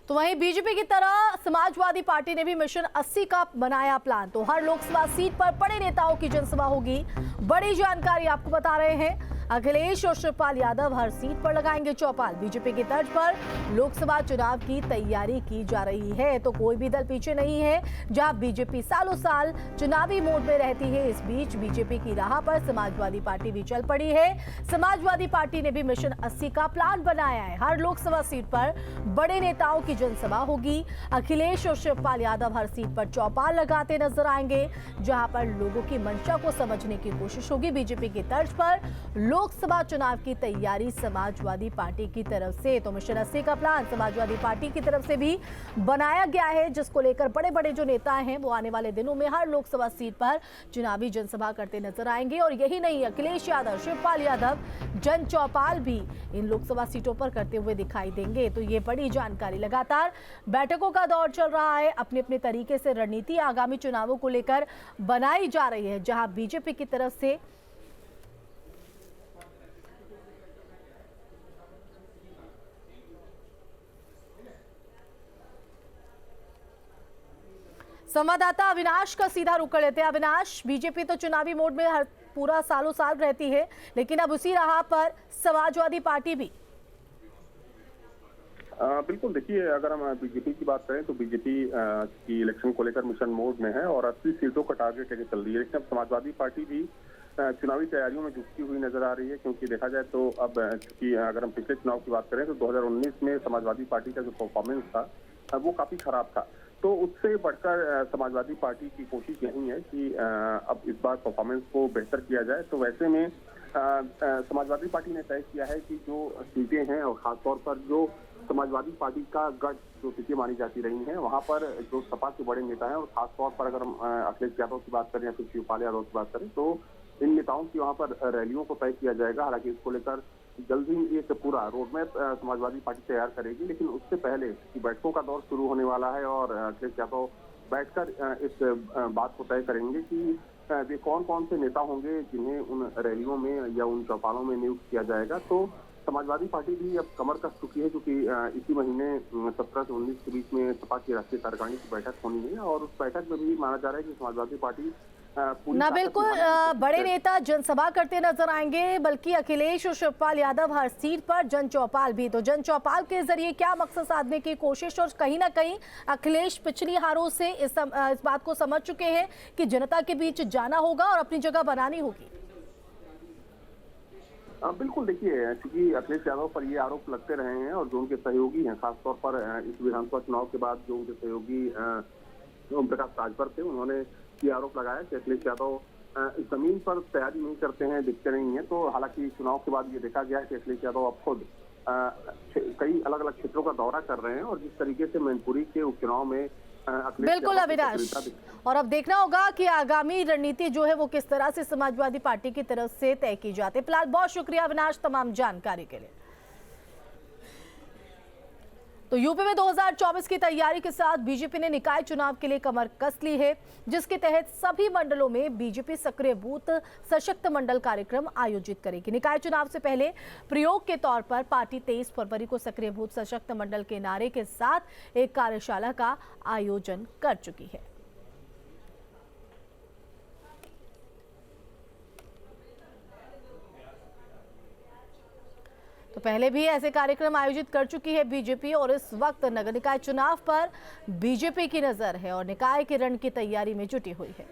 तो वहीं बीजेपी की तरह समाजवादी पार्टी ने भी मिशन 80 का बनाया प्लान। तो हर लोकसभा सीट पर बड़े नेताओं की जनसभा होगी। बड़ी जानकारी आपको बता रहे हैं, अखिलेश और शिवपाल यादव हर सीट पर लगाएंगे चौपाल। बीजेपी की तर्ज पर लोकसभा चुनाव की तैयारी की जा रही है। तो कोई भी दल पीछे नहीं है। जहां बीजेपी सालों साल चुनावी मोड में रहती है, इस बीच बीजेपी की राह पर समाजवादी पार्टी भी चल पड़ी है। समाजवादी पार्टी ने भी मिशन 80 का प्लान बनाया है। हर लोकसभा सीट पर बड़े नेताओं की जनसभा होगी। अखिलेश और शिवपाल यादव हर सीट पर चौपाल लगाते नजर आएंगे, जहां पर लोगों की मंशा को समझने की कोशिश होगी। बीजेपी की तर्ज पर लोकसभा चुनाव की तैयारी समाजवादी पार्टी की तरफ से। तो मिशन 80 का प्लान समाजवादी पार्टी की तरफ से भी बनाया गया है, जिसको लेकर बड़े बड़े जो नेता हैं वो आने वाले दिनों में हर लोकसभा सीट पर चुनावी जनसभा करते नजर आएंगे। और यही नहीं, अखिलेश यादव, शिवपाल यादव जन चौपाल भी इन लोकसभा सीटों पर करते हुए दिखाई देंगे। तो ये बड़ी जानकारी। लगातार बैठकों का दौर चल रहा है। अपने अपने तरीके से रणनीति आगामी चुनावों को लेकर बनाई जा रही है, जहां बीजेपी की तरफ से संवाददाता अविनाश का सीधा रुख कर लेते हैं। अविनाश, बीजेपी तो चुनावी मोड में हर पूरा सालों साल रहती है, लेकिन अब उसी राह पर समाजवादी पार्टी भी। बिल्कुल, देखिए, अगर हम बीजेपी की बात करें तो बीजेपी की इलेक्शन को लेकर मिशन मोड में है और 80 सीटों का टारगेट लेकर चल रही है। लेकिन अब समाजवादी पार्टी भी चुनावी तैयारियों में जुटती हुई नजर आ रही है, क्योंकि देखा जाए तो अब चूंकि अगर हम पिछले चुनाव की बात करें तो 2019 में समाजवादी पार्टी का जो परफॉर्मेंस था वो काफी खराब था। तो उससे बढ़कर समाजवादी पार्टी की कोशिश यही है कि अब इस बार परफॉर्मेंस को बेहतर किया जाए। तो वैसे में समाजवादी पार्टी ने तय किया है कि जो सीटें हैं और खासतौर पर जो समाजवादी पार्टी का गढ़ जो सीटें मानी जाती रही हैं, वहां पर जो सपा के बड़े नेता हैं और खासतौर पर अगर हम अखिलेश यादव की बात करें या फिर शिवपाल यादव की बात करें, तो इन नेताओं की वहां पर रैलियों को तय किया जाएगा। हालांकि इसको लेकर जल्द ही एक पूरा रोडमैप समाजवादी पार्टी तैयार करेगी, लेकिन उससे पहले की बैठकों का दौर शुरू होने वाला है और अखिलेश यादव बैठकर इस बात को तय करेंगे कि वे कौन कौन से नेता होंगे जिन्हें उन रैलियों में या उन चौपालों में नियुक्त किया जाएगा। तो समाजवादी पार्टी भी अब कमर कस चुकी है, क्योंकि इसी महीने 17 से 19 के बीच में सपा की राष्ट्रीय कार्यकारिणी की बैठक होनी है और उस बैठक में भी माना जा रहा है कि समाजवादी पार्टी ना बिल्कुल बड़े नेता जनसभा करते नजर आएंगे, बल्कि अखिलेश और शिवपाल यादव हर सीट पर जन चौपाल भी। तो जन चौपाल के जरिए क्या मकसद साधने की कोशिश, और कहीं ना कहीं अखिलेश पिछली हारों से इस बात को समझ चुके हैं कि जनता के बीच जाना होगा और अपनी जगह बनानी होगी। बिल्कुल, देखिए, क्योंकि अखिलेश यादव पर ये आरोप लगते रहे हैं और जो उनके सहयोगी हैं, खासतौर पर इस विधानसभा चुनाव के बाद जो उनके सहयोगी ओम प्रकाश राजभर थे, उन्होंने ये आरोप लगाया कि अखिलेश यादव जमीन पर तैयारी नहीं करते हैं, दिखते नहीं है। तो हालांकि चुनाव के बाद ये देखा गया है कि अखिलेश यादव अब खुद कई अलग अलग क्षेत्रों का दौरा कर रहे हैं और जिस तरीके से मैनपुरी के उपचुनाव में बिल्कुल अविनाश, और अब देखना होगा कि आगामी रणनीति जो है वो किस तरह से समाजवादी पार्टी की तरफ से तय की जाती है। फिलहाल बहुत शुक्रिया अविनाश तमाम जानकारी के लिए। तो यूपी में 2024 की तैयारी के साथ बीजेपी ने निकाय चुनाव के लिए कमर कस ली है, जिसके तहत सभी मंडलों में बीजेपी सक्रिय बूथ सशक्त मंडल कार्यक्रम आयोजित करेगी। निकाय चुनाव से पहले प्रयोग के तौर पर पार्टी 23 फरवरी को सक्रिय बूथ सशक्त मंडल के नारे के साथ एक कार्यशाला का आयोजन कर चुकी है। तो पहले भी ऐसे कार्यक्रम आयोजित कर चुकी है बीजेपी और इस वक्त नगर निकाय चुनाव पर बीजेपी की नजर है और निकाय के रण की तैयारी में जुटी हुई है।